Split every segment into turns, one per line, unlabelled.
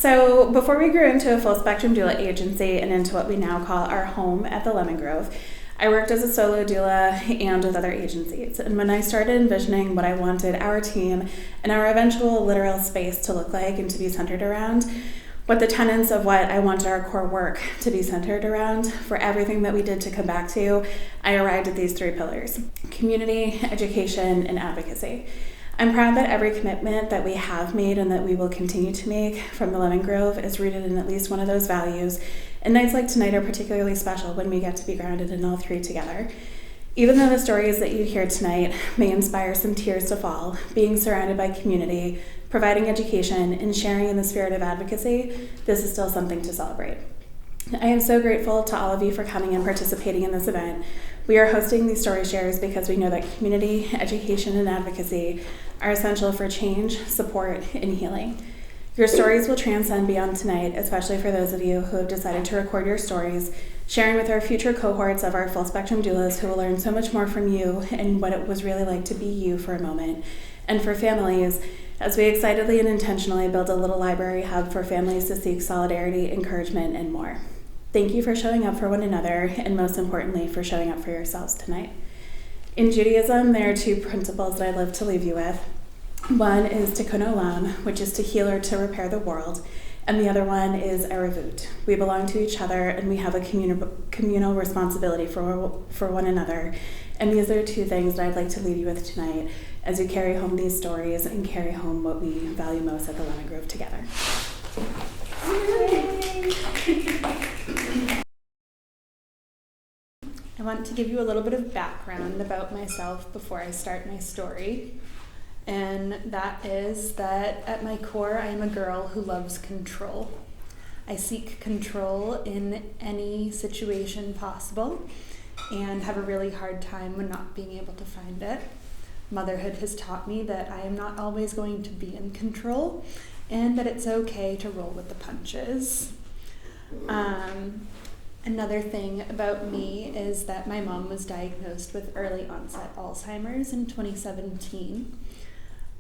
So before we grew into a full spectrum doula agency and into what we now call our home at the Lemon Grove, I worked as a solo doula and with other agencies. And when I started envisioning what I wanted our team and our eventual literal space to look like and to be centered around, what the tenets of what I wanted our core work to be centered around for everything that we did to come back to, I arrived at these 3 pillars: community, education, and advocacy. I'm proud that every commitment that we have made and that we will continue to make from the Lemon Grove is rooted in at least one of those values, and nights like tonight are particularly special when we get to be grounded in all 3 together. Even though the stories that you hear tonight may inspire some tears to fall, being surrounded by community, providing education, and sharing in the spirit of advocacy, this is still something to celebrate. I am so grateful to all of you for coming and participating in this event. We are hosting these story shares because we know that community, education, and advocacy are essential for change, support, and healing. Your stories will transcend beyond tonight, especially for those of you who have decided to record your stories, sharing with our future cohorts of our full spectrum doulas who will learn so much more from you and what it was really like to be you for a moment. And for families, as we excitedly and intentionally build a little library hub for families to seek solidarity, encouragement, and more. Thank you for showing up for one another, and most importantly, for showing up for yourselves tonight. In Judaism, there are 2 principles that I'd love to leave you with. One is tikkun olam, which is to heal or to repair the world, and the other one is erevut. We belong to each other, and we have a communal responsibility for one another. And these are 2 things that I'd like to leave you with tonight as you carry home these stories and carry home what we value most at the Lemon Grove together. I want to give you a little bit of background about myself before I start my story. And that is that at my core, I am a girl who loves control. I seek control in any situation possible and have a really hard time when not being able to find it. Motherhood has taught me that I am not always going to be in control and that it's okay to roll with the punches. Another thing about me is that my mom was diagnosed with early onset Alzheimer's in 2017.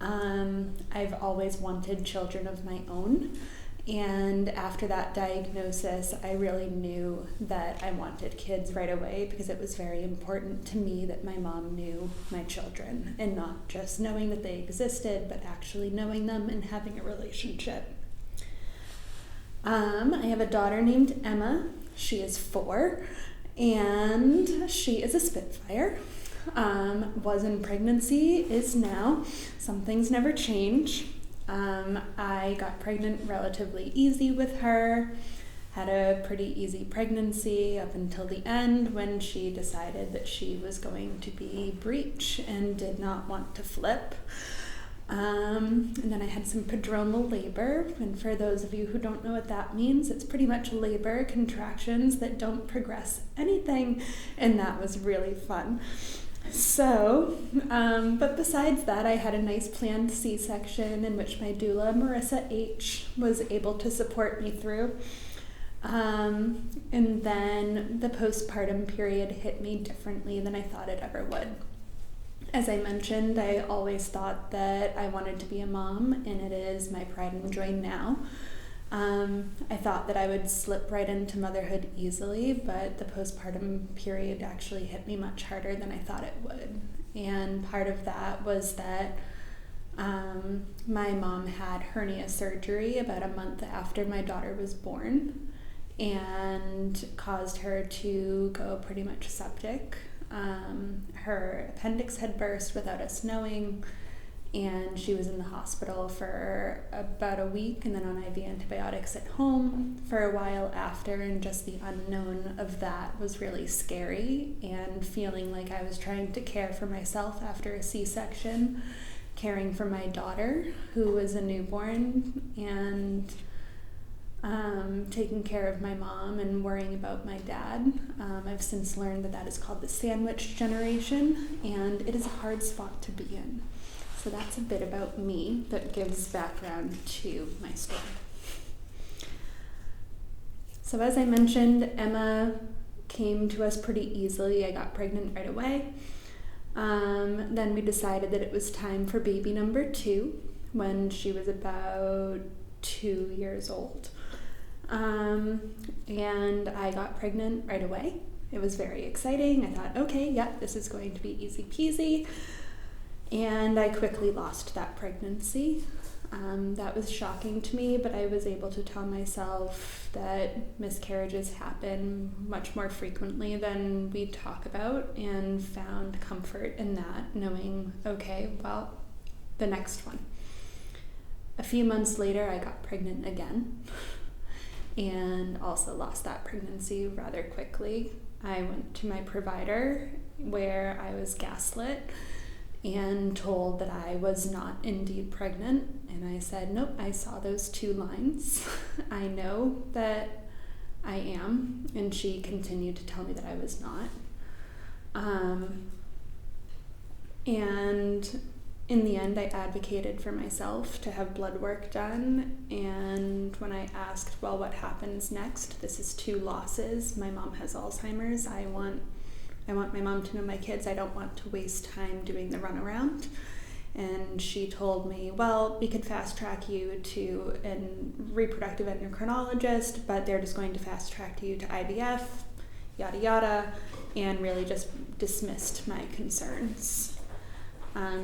I've always wanted children of my own, and after that diagnosis, I really knew that I wanted kids right away because it was very important to me that my mom knew my children, and not just knowing that they existed, but actually knowing them and having a relationship. I have a daughter named Emma. She is 4, and she is a Spitfire. Was in pregnancy, is now. Some things never change. I got pregnant relatively easy with her, had a pretty easy pregnancy up until the end when she decided that she was going to be breech and did not want to flip. And then I had some prodromal labor, and for those of you who don't know what that means, it's pretty much labor contractions that don't progress anything, and that was really fun. So, but besides that, I had a nice planned C-section in which my doula, Marissa H., was able to support me through. And then the postpartum period hit me differently than I thought it ever would. As I mentioned, I always thought that I wanted to be a mom, and it is my pride and joy now. I thought that I would slip right into motherhood easily, but the postpartum period actually hit me much harder than I thought it would. And part of that was that my mom had hernia surgery about a month after my daughter was born and caused her to go pretty much septic. Her appendix had burst without us knowing, and she was in the hospital for about a week and then on IV antibiotics at home for a while after, and just the unknown of that was really scary, and feeling like I was trying to care for myself after a C-section, caring for my daughter who was a newborn, and taking care of my mom and worrying about my dad. I've since learned that is called the sandwich generation, and it is a hard spot to be in. So that's a bit about me that gives background to my story. So as I mentioned, Emma came to us pretty easily. I got pregnant right away. Then we decided that it was time for baby number 2 when she was about 2 years old. And I got pregnant right away. It was very exciting. I thought, okay, this is going to be easy peasy. And I quickly lost that pregnancy. That was shocking to me, but I was able to tell myself that miscarriages happen much more frequently than we talk about, and found comfort in that, knowing, okay, well, the next one. A few months later, I got pregnant again, and also lost that pregnancy rather quickly. I went to my provider, where I was gaslit and told that I was not indeed pregnant. And I said, nope, I saw those 2 lines. I know that I am. And she continued to tell me that I was not. And in the end, I advocated for myself to have blood work done. And when I asked, well, what happens next? This is 2 losses. My mom has Alzheimer's. I want my mom to know my kids. I don't want to waste time doing the runaround. And she told me, well, we could fast track you to a reproductive endocrinologist, but they're just going to fast track you to IVF, yada yada, and really just dismissed my concerns.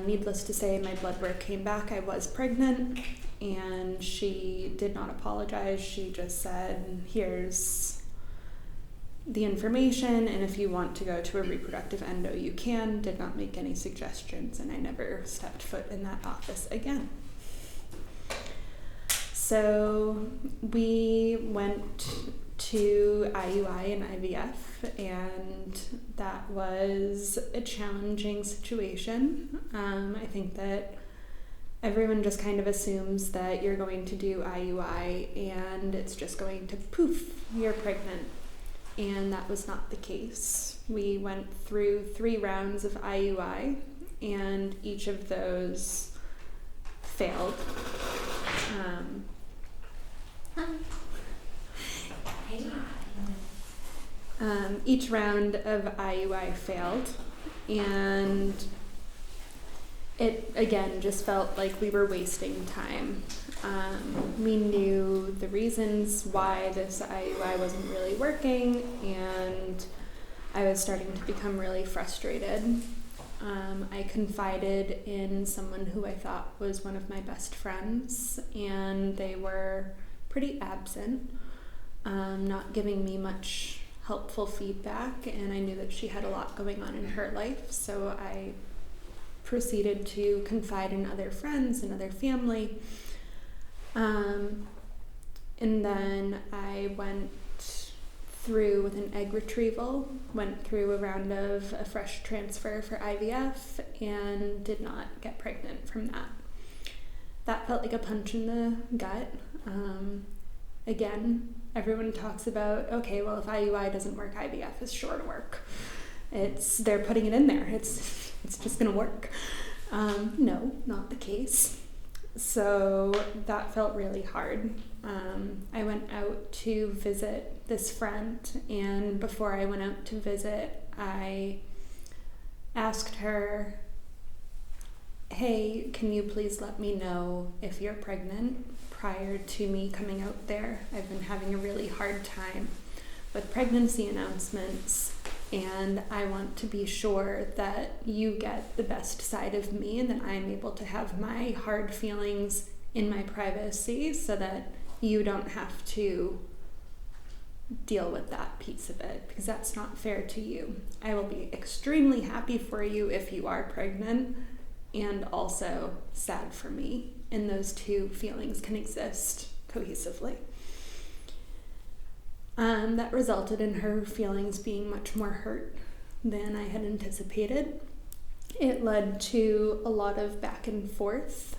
Needless to say, my blood work came back. I was pregnant, and she did not apologize. She just said, here's the information, and if you want to go to a reproductive endo, you can. Did not make any suggestions, and I never stepped foot in that office again. So we went to IUI and IVF, and that was a challenging situation. I think that everyone just kind of assumes that you're going to do IUI and it's just going to poof, you're pregnant. And that was not the case. We went through 3 rounds of IUI, and each of those failed. Each round of IUI failed, and it again just felt like we were wasting time. We knew the reasons why this IUI wasn't really working, and I was starting to become really frustrated. I confided in someone who I thought was one of my best friends, and they were pretty absent, not giving me much helpful feedback, and I knew that she had a lot going on in her life, so I proceeded to confide in other friends and other family. And then I went through with an egg retrieval, went through a round of a fresh transfer for IVF, and did not get pregnant from that. That felt like a punch in the gut. Again, everyone talks about, okay, well, if IUI doesn't work, IVF is sure to work. They're putting it in there. It's just gonna work. No, not the case. So that felt really hard. I went out to visit this friend, and before I went out to visit, I asked her, hey, can you please let me know if you're pregnant prior to me coming out there? I've been having a really hard time with pregnancy announcements, and I want to be sure that you get the best side of me and that I'm able to have my hard feelings in my privacy so that you don't have to deal with that piece of it, because that's not fair to you. I will be extremely happy for you if you are pregnant, and also sad for me, and those 2 feelings can exist cohesively. That resulted in her feelings being much more hurt than I had anticipated. It led to a lot of back and forth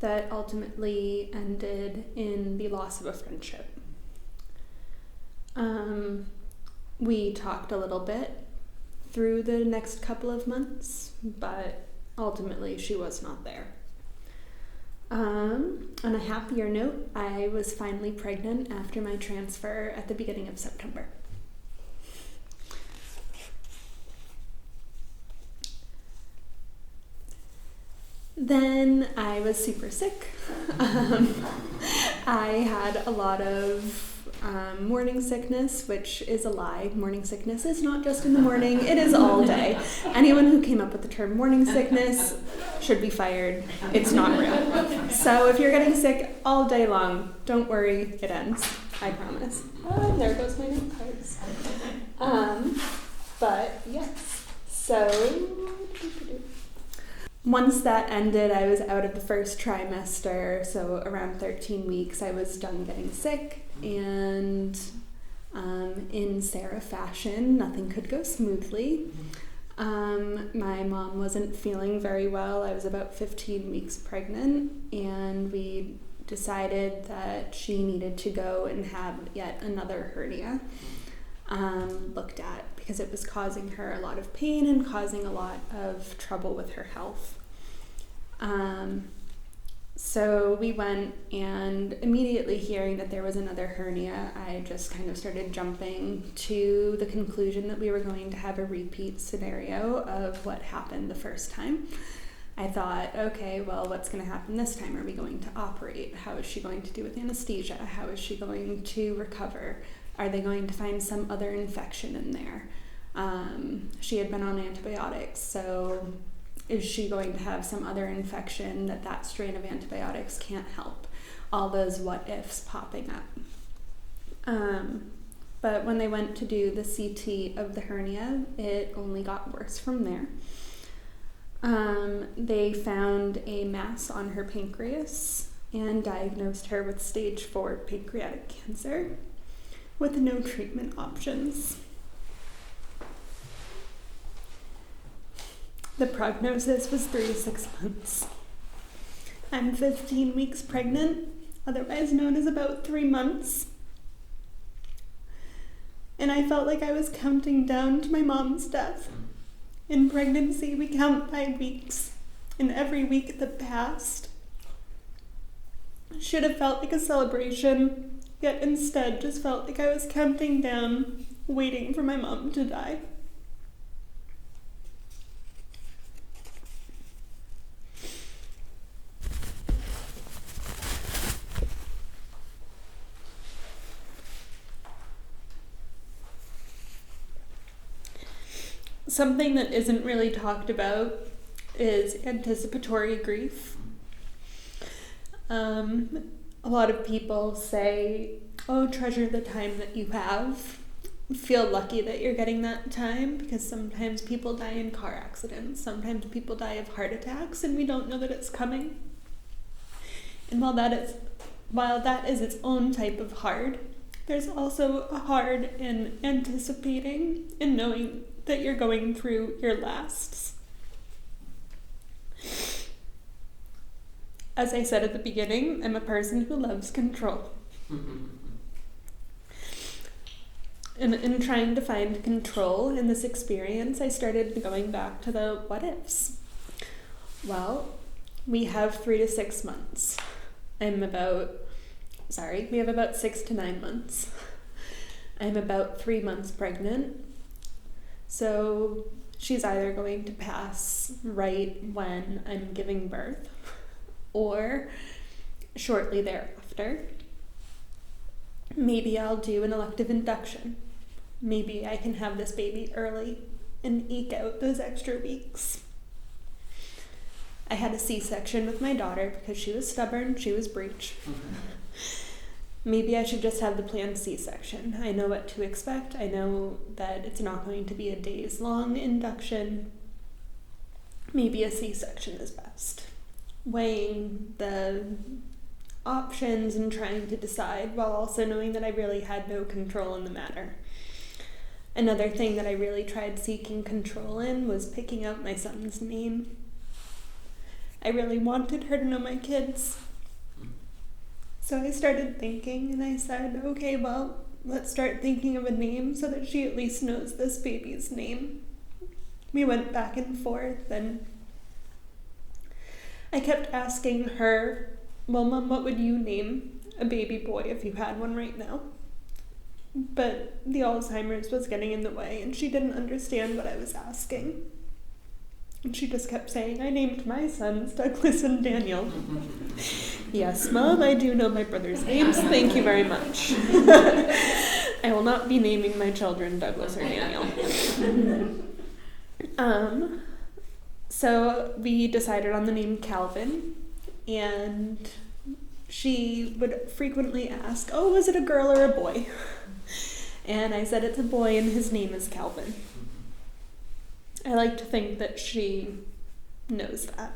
that ultimately ended in the loss of a friendship. We talked a little bit through the next couple of months, but ultimately she was not there. On a happier note, I was finally pregnant after my transfer at the beginning of September.
Then I was super sick. I had a lot of morning sickness, which is a lie. Morning sickness is not just in the morning, it is all day. Anyone who came up with the term morning sickness should be fired. It's not real. So if you're getting sick all day long, don't worry, it ends. I promise. Oh, and there goes my note cards. But yes, so once that ended, I was out of the first trimester, so around 13 weeks, I was done getting sick, and in Sarah fashion, nothing could go smoothly. My mom wasn't feeling very well. I was about 15 weeks pregnant, and we decided that she needed to go and have yet another hernia looked at, because it was causing her a lot of pain and causing a lot of trouble with her health. So we went, and immediately hearing that there was another hernia, I just kind of started jumping to the conclusion that we were going to have a repeat scenario of what happened the first time. I thought, okay, well, what's going to happen this time? Are we going to operate? How is she going to do with anesthesia? How is she going to recover? Are they going to find some other infection in there? She had been on antibiotics, so is she going to have some other infection that strain of antibiotics can't help? All those what ifs popping up. But when they went to do the CT of the hernia, it only got worse from there. They found a mass on her pancreas and diagnosed her with stage 4 pancreatic cancer with no treatment options. The prognosis was 3 to 6 months. I'm 15 weeks pregnant, otherwise known as about 3 months. And I felt like I was counting down to my mom's death. In pregnancy, we count by weeks, and every week that passed should have felt like a celebration, yet instead just felt like I was counting down, waiting for my mom to die. Something that isn't really talked about is anticipatory grief. A lot of people say, oh, treasure the time that you have. Feel lucky that you're getting that time, because sometimes people die in car accidents. Sometimes people die of heart attacks, and we don't know that it's coming. And while that is its own type of hard, there's also a hard in anticipating and knowing that you're going through your lasts. As I said at the beginning, I'm a person who loves control. And in trying to find control in this experience, I started going back to the what ifs. Well, we have 3 to 6 months. We have about 6 to 9 months. I'm about 3 months pregnant. So she's either going to pass right when I'm giving birth or shortly thereafter. Maybe I'll do an elective induction. Maybe I can have this baby early and eke out those extra weeks. I had a C-section with my daughter because she was stubborn, she was breech. Maybe I should just have the planned C-section. I know what to expect. I know that it's not going to be a days-long induction. Maybe a C-section is best. Weighing the options and trying to decide, while also knowing that I really had no control in the matter. Another thing that I really tried seeking control in was picking out my son's name. I really wanted her to know my kids. So I started thinking, and I said, okay, well, let's start thinking of a name so that she at least knows this baby's name. We went back and forth, and I kept asking her, well, Mom, what would you name a baby boy if you had one right now? But the Alzheimer's was getting in the way, and she didn't understand what I was asking. And she just kept saying, I named my sons Douglas and Daniel. Yes, Mom, I do know my brother's names. Thank you very much. I will not be naming my children Douglas or Daniel. So we decided on the name Calvin, and she would frequently ask, oh, is it a girl or a boy? And I said it's a boy and his name is Calvin. I like to think that she knows that.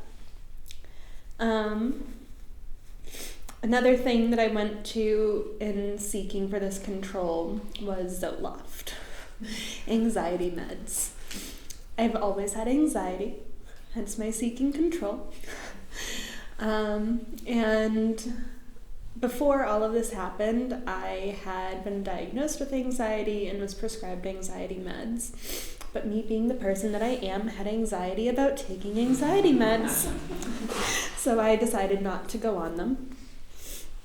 Another thing that I went to in seeking for this control was Zoloft, anxiety meds. I've always had anxiety, hence my seeking control. And before all of this happened, I had been diagnosed with anxiety and was prescribed anxiety meds. But me being the person that I am, had anxiety about taking anxiety meds. So I decided not to go on them.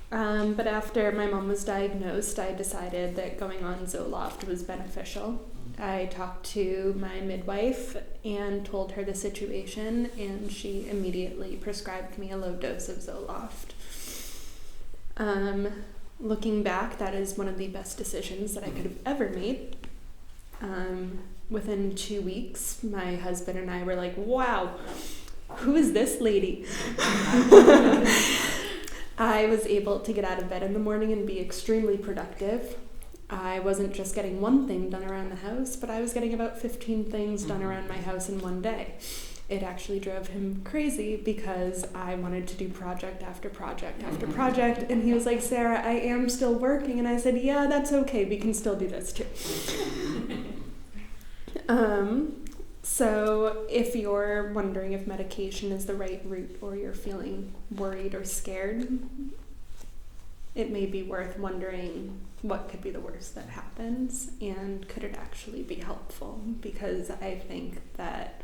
But after my mom was diagnosed, I decided that going on Zoloft was beneficial. I talked to my midwife and told her the situation, and she immediately prescribed me a low dose of Zoloft. Looking back, that is one of the best decisions that I could have ever made. Within 2 weeks, my husband and I were like, wow, who is this lady? I was able to get out of bed in the morning and be extremely productive. I wasn't just getting one thing done around the house, but I was getting about 15 things done around my house in one day. It actually drove him crazy because I wanted to do project after project after project, and he was like, Sarah, I am still working. And I said, yeah, that's okay, we can still do this too. So if you're wondering if medication is the right route, or you're feeling worried or scared, it may be worth wondering what could be the worst that happens, and could it actually be helpful? Because I think that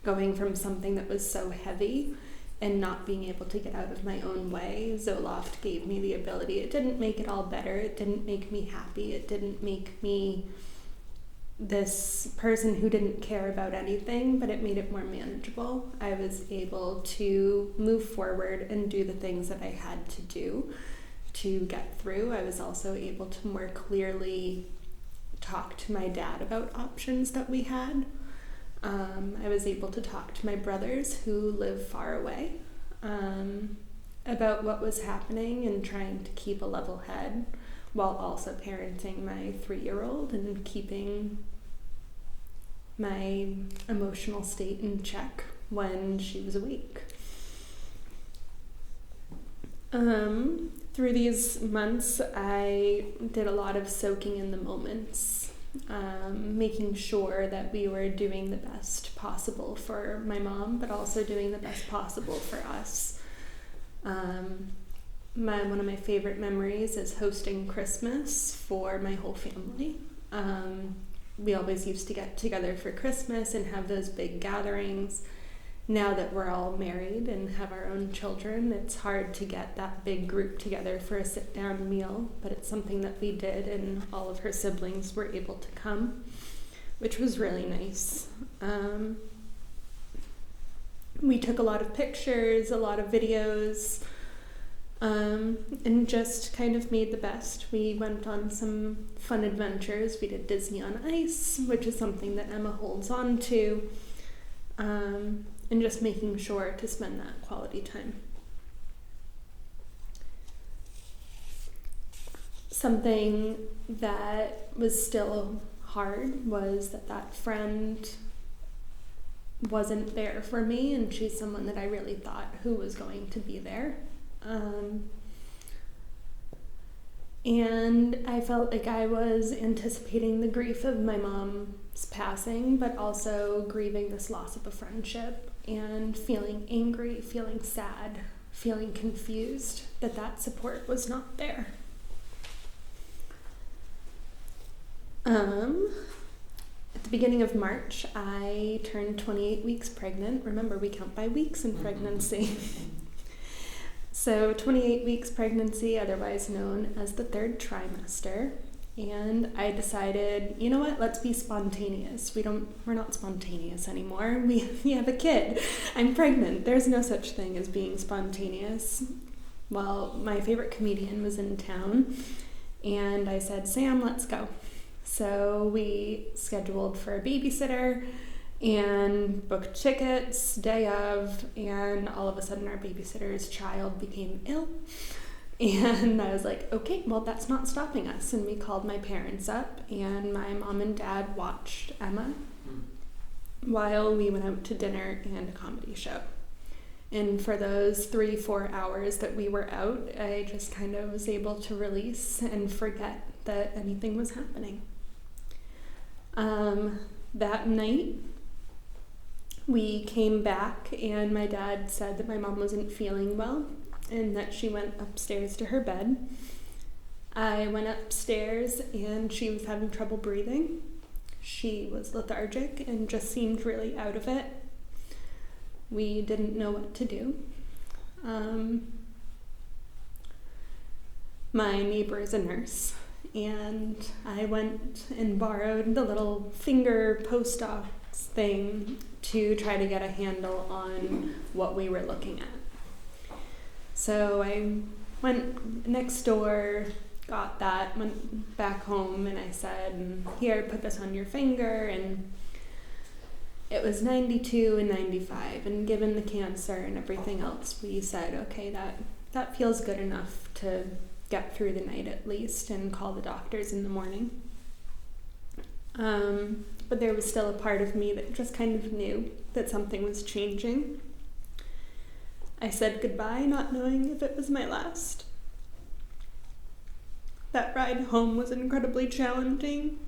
going from something that was so heavy and not being able to get out of my own way, Zoloft gave me the ability. It didn't make it all better. It didn't make me happy. It didn't make me this person who didn't care about anything, but it made it more manageable. I was able to move forward and do the things that I had to do to get through. I was also able to more clearly talk to my dad about options that we had. I was able to talk to my brothers who live far away about what was happening and trying to keep a level head while also parenting my 3-year-old and keeping my emotional state in check when she was awake. Through these months, I did a lot of soaking in the moments, making sure that we were doing the best possible for my mom, but also doing the best possible for us. One of my favorite memories is hosting Christmas for my whole family. We always used to get together for Christmas and have those big gatherings. Now that we're all married and have our own children, it's hard to get that big group together for a sit-down meal, but it's something that we did, and all of her siblings were able to come, which was really nice. We took a lot of pictures, a lot of videos, and just kind of made the best. We went on some fun adventures. We did Disney on Ice, which is something that Emma holds on to, and just making sure to spend that quality time. Something that was still hard was that friend wasn't there for me, and she's someone that I really thought who was going to be there. And I felt like I was anticipating the grief of my mom's passing, but also grieving this loss of a friendship and feeling angry, feeling sad, feeling confused that support was not there. At the beginning of March, I turned 28 weeks pregnant. Remember, we count by weeks in pregnancy. So 28 weeks pregnancy, otherwise known as the 3rd trimester. And I decided, you know what, let's be spontaneous. We're not spontaneous anymore. We have a kid. I'm pregnant. There's no such thing as being spontaneous. Well, my favorite comedian was in town, and I said, Sam, let's go. So we scheduled for a babysitter and booked tickets day of, and all of a sudden our babysitter's child became ill. And I was like, okay, well, that's not stopping us. And we called my parents up, and my mom and dad watched Emma while we went out to dinner and a comedy show. And for those 3-4 hours that we were out, I just kind of was able to release and forget that anything was happening. That night, we came back, and my dad said that my mom wasn't feeling well and that she went upstairs to her bed. I went upstairs, and she was having trouble breathing. She was lethargic and just seemed really out of it. We didn't know what to do. My neighbor is a nurse, and I went and borrowed the little finger post-op thing to try to get a handle on what we were looking at. So I went next door, got that, went back home, and I said, here, put this on your finger, and it was 92 and 95, and given the cancer and everything else, we said, okay, that feels good enough to get through the night at least and call the doctors in the morning. But there was still a part of me that just kind of knew that something was changing. I said goodbye, not knowing if it was my last. That ride home was incredibly challenging.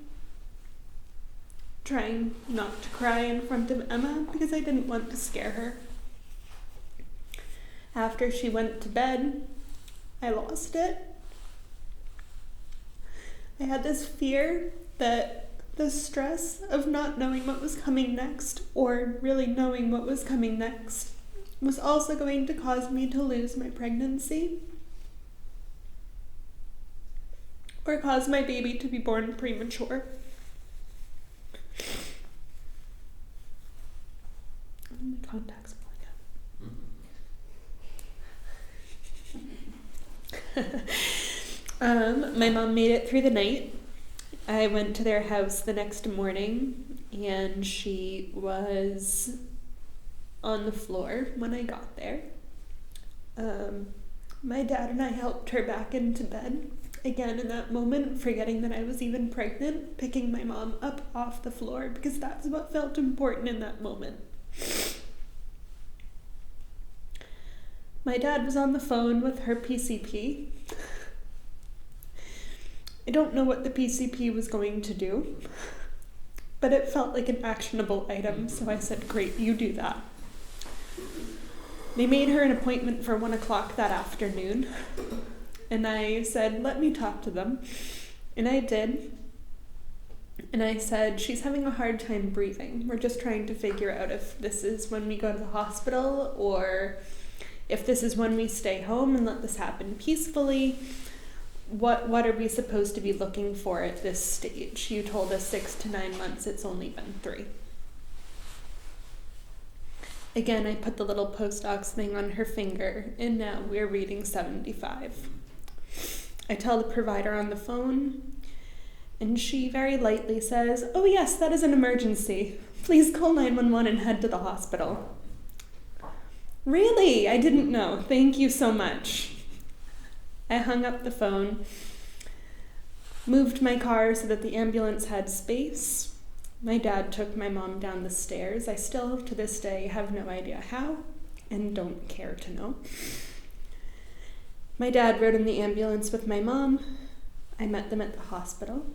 Trying not to cry in front of Emma because I didn't want to scare her. After she went to bed, I lost it. I had this fear that the stress of not knowing what was coming next, or really knowing what was coming next, was also going to cause me to lose my pregnancy, or cause my baby to be born premature. My contacts falling out. My mom made it through the night. I went to their house the next morning, and she was on the floor when I got there. My dad and I helped her back into bed. Again, in that moment, forgetting that I was even pregnant, picking my mom up off the floor because that's what felt important in that moment. My dad was on the phone with her PCP. I don't know what the PCP was going to do, but it felt like an actionable item, so I said, great, you do that. They made her an appointment for 1 o'clock that afternoon, and I said, let me talk to them. And I did. And I said, she's having a hard time breathing. We're just trying to figure out if this is when we go to the hospital or if this is when we stay home and let this happen peacefully. What are we supposed to be looking for at this stage? You told us 6 to 9 months. It's only been 3. Again, I put the little post-docs thing on her finger, and now we're reading 75. I tell the provider on the phone, and she very lightly says, oh yes, that is an emergency. Please call 911 and head to the hospital. Really? I didn't know. Thank you so much. I hung up the phone, moved my car so that the ambulance had space. My dad took my mom down the stairs. I still, to this day, have no idea how and don't care to know. My dad rode in the ambulance with my mom. I met them at the hospital,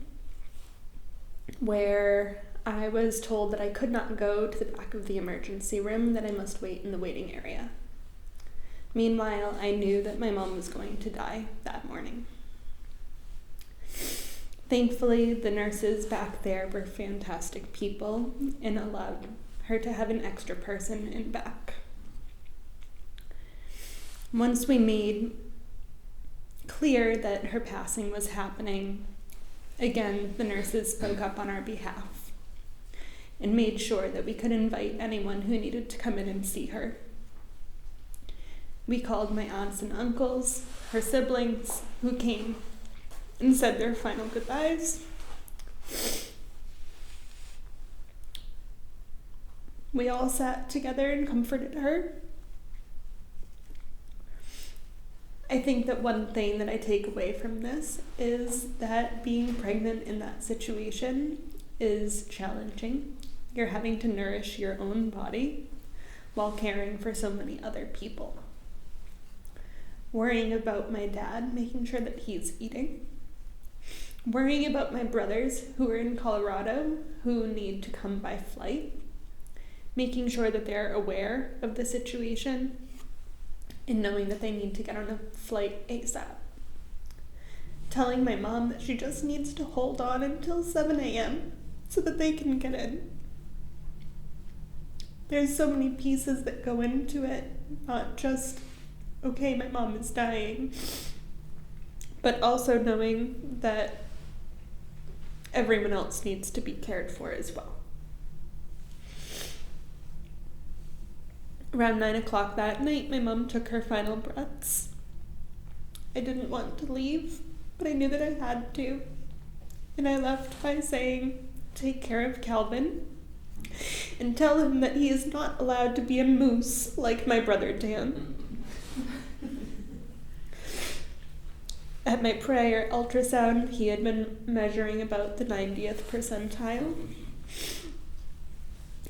where I was told that I could not go to the back of the emergency room, that I must wait in the waiting area. Meanwhile, I knew that my mom was going to die that morning. Thankfully, the nurses back there were fantastic people and allowed her to have an extra person in back. Once we made clear that her passing was happening, Again, the nurses spoke up on our behalf and made sure that we could invite anyone who needed to come in and see her. We called my aunts and uncles, her siblings, who came and said their final goodbyes. We all sat together and comforted her. I think that one thing that I take away from this is that being pregnant in that situation is challenging. You're having to nourish your own body while caring for so many other people. Worrying about my dad, making sure that he's eating. Worrying about my brothers who are in Colorado who need to come by flight. Making sure that they're aware of the situation and knowing that they need to get on a flight ASAP. Telling my mom that she just needs to hold on until 7 a.m. so that they can get in. There's so many pieces that go into it, not just, okay, my mom is dying, but also knowing that everyone else needs to be cared for as well. Around 9 o'clock that night, my mom took her final breaths. I didn't want to leave, but I knew that I had to. And I left by saying, take care of Calvin and tell him that he is not allowed to be a moose like my brother Dan. At my prior ultrasound, he had been measuring about the 90th percentile.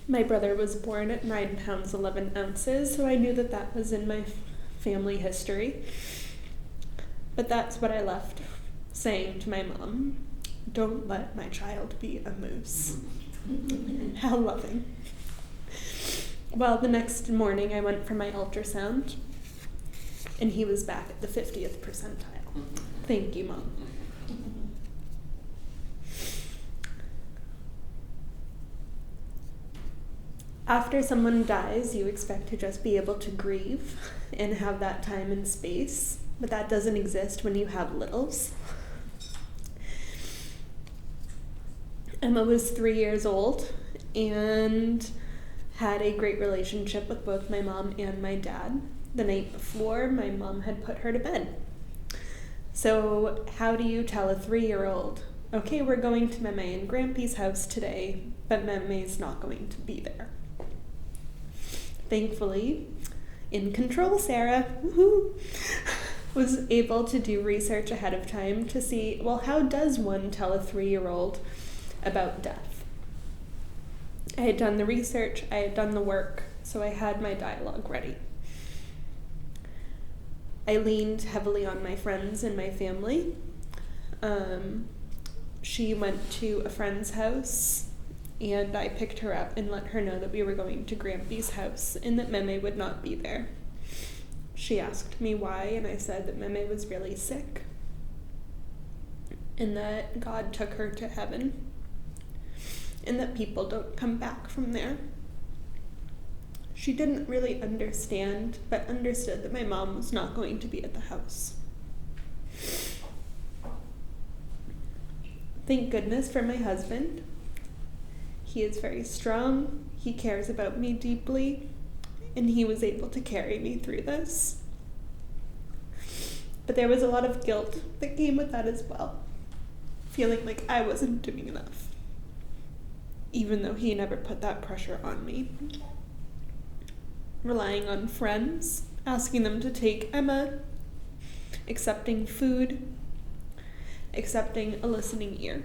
My brother was born at 9 pounds 11 ounces, so I knew that that was in my family history. But that's what I left saying to my mom, don't let my child be a moose. How loving. Well, the next morning I went for my ultrasound, and he was back at the 50th percentile. Thank you, Mom. After someone dies, you expect to just be able to grieve and have that time and space, but that doesn't exist when you have littles. Emma was 3 years old and had a great relationship with both my mom and my dad. The night before, my mom had put her to bed. So how do you tell a 3-year-old, okay, we're going to Meme and Grampy's house today, but Meme's not going to be there? Thankfully, in control Sarah, was able to do research ahead of time to see, well, how does one tell a 3-year-old about death? I had done the research, I had done the work, so I had my dialogue ready. I leaned heavily on my friends and my family. She went to a friend's house, and I picked her up and let her know that we were going to Grampy's house and that Meme would not be there. She asked me why, and I said that Meme was really sick and that God took her to heaven and that people don't come back from there. She didn't really understand, but understood that my mom was not going to be at the house. Thank goodness for my husband. He is very strong, he cares about me deeply, and he was able to carry me through this. But there was a lot of guilt that came with that as well, feeling like I wasn't doing enough, even though he never put that pressure on me. Relying on friends, asking them to take Emma, accepting food, accepting a listening ear.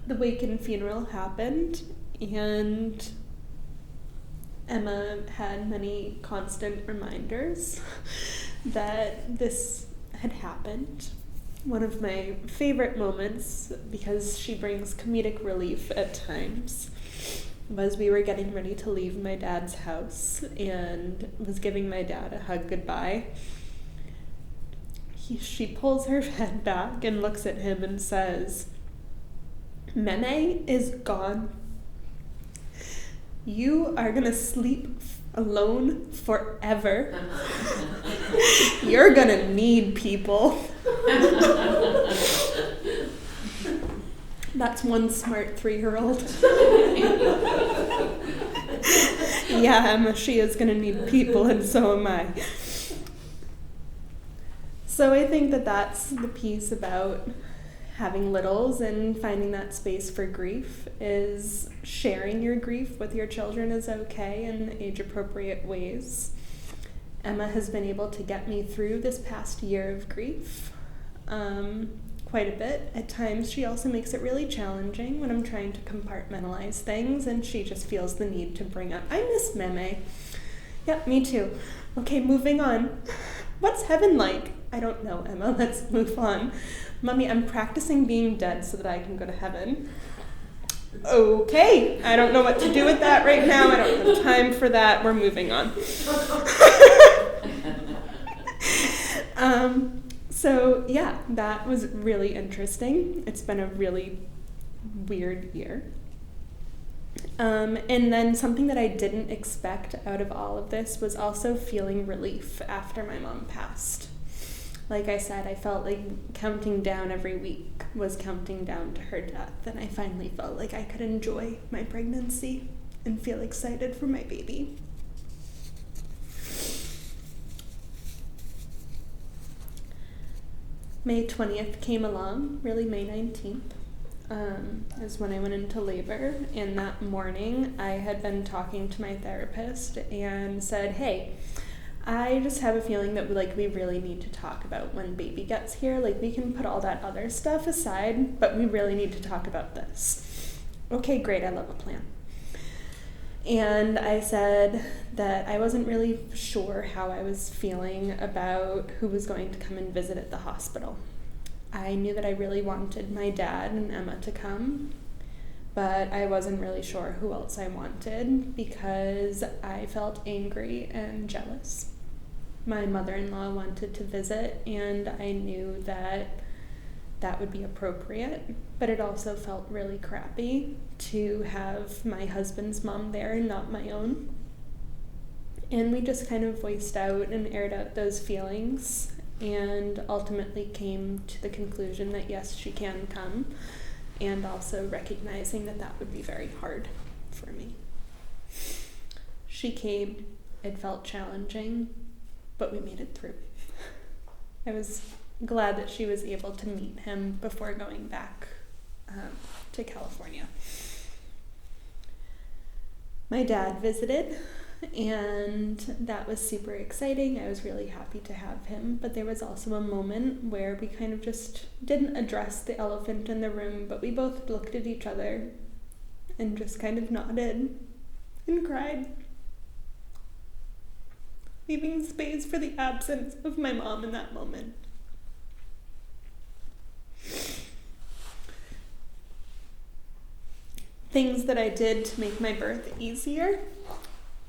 The wake and funeral happened, and Emma had many constant reminders that this had happened. One of my favorite moments, because she brings comedic relief at times, was we were getting ready to leave my dad's house and was giving my dad a hug goodbye. She pulls her head back and looks at him and says, Meme is gone. You are gonna sleep alone forever. You're gonna need people. That's one smart 3-year-old. Yeah, Emma, she is gonna need people, and so am I. So I think that that's the piece about having littles and finding that space for grief, is sharing your grief with your children is okay in age-appropriate ways. Emma has been able to get me through this past year of grief quite a bit. At times she also makes it really challenging when I'm trying to compartmentalize things, and she just feels the need to bring up, I miss Meme. Yep, me too. Okay, moving on. What's heaven like? I don't know, Emma. Let's move on. Mommy, I'm practicing being dead so that I can go to heaven. Okay, I don't know what to do with that right now. I don't have time for that. We're moving on. So yeah, that was really interesting. It's been a really weird year. And then something that I didn't expect out of all of this was also feeling relief after my mom passed. Like I said, I felt like counting down every week was counting down to her death, and I finally felt like I could enjoy my pregnancy and feel excited for my baby. May 20th came along, really May 19th. Is when I went into labor, and that morning I had been talking to my therapist and said, hey, I just have a feeling that we really need to talk about when baby gets here. Like, we can put all that other stuff aside, but we really need to talk about this. Okay, great, I love a plan. And I said that I wasn't really sure how I was feeling about who was going to come and visit at the hospital. I knew that I really wanted my dad and Emma to come, but I wasn't really sure who else I wanted because I felt angry and jealous. My mother-in-law wanted to visit, and I knew that that would be appropriate, but it also felt really crappy to have my husband's mom there and not my own. And we just kind of voiced out and aired out those feelings, and ultimately came to the conclusion that yes, she can come, and also recognizing that that would be very hard for me. She came, it felt challenging, but we made it through. I was glad that she was able to meet him before going back to California. My dad visited, and that was super exciting. I was really happy to have him, but there was also a moment where we kind of just didn't address the elephant in the room, but we both looked at each other and just kind of nodded and cried, leaving space for the absence of my mom in that moment. Things that I did to make my birth easier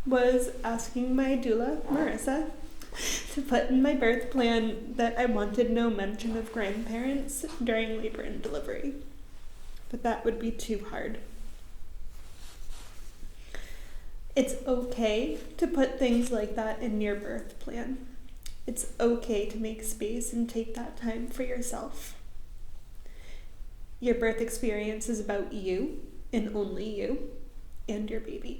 was asking my doula, Marissa, to put in my birth plan that I wanted no mention of grandparents during labor and delivery, but that would be too hard. It's okay to put things like that in your birth plan. It's okay to make space and take that time for yourself. Your birth experience is about you and only you and your baby.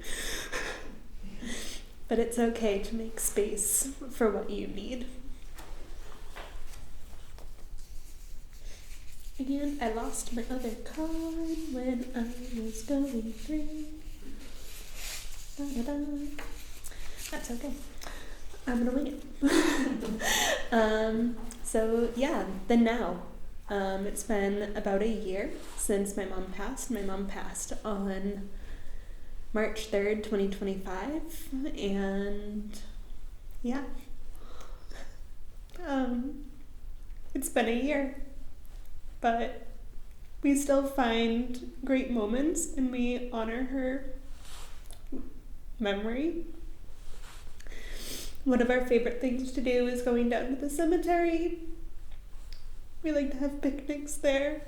But it's okay to make space for what you need. And I lost my other card when I was going through. Da-da-da. That's okay. I'm gonna wing it. So yeah, the now. It's been about a year since my mom passed. My mom passed on March 3rd, 2025, and yeah, it's been a year, but we still find great moments and we honor her memory. One of our favorite things to do is going down to the cemetery. We like to have picnics there.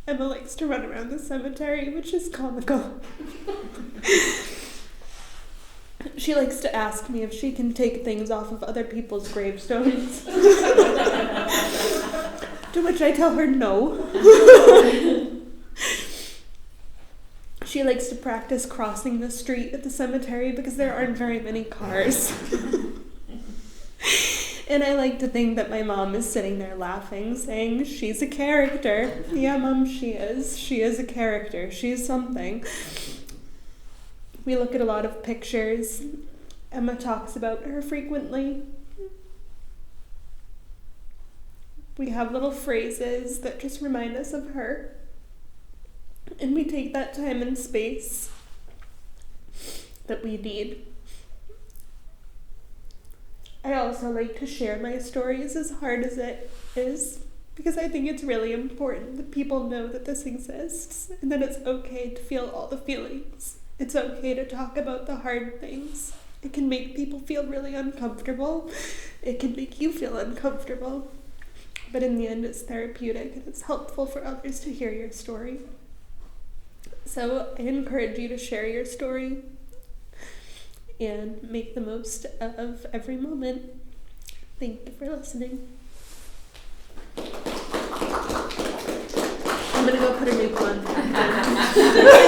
Emma likes to run around the cemetery, which is comical. She likes to ask me if she can take things off of other people's gravestones. To which I tell her no. She likes to practice crossing the street at the cemetery because there aren't very many cars. And I like to think that my mom is sitting there laughing, saying, she's a character. Yeah, Mom, she is. She is a character. She's something. We look at a lot of pictures. Emma talks about her frequently. We have little phrases that just remind us of her. And we take that time and space that we need. I also like to share my stories, as hard as it is, because I think it's really important that people know that this exists and that it's okay to feel all the feelings. It's okay to talk about the hard things. It can make people feel really uncomfortable. It can make you feel uncomfortable. But in the end, it's therapeutic and it's helpful for others to hear your story. So I encourage you to share your story and make the most of every moment. Thank you for listening. I'm gonna go put a new one.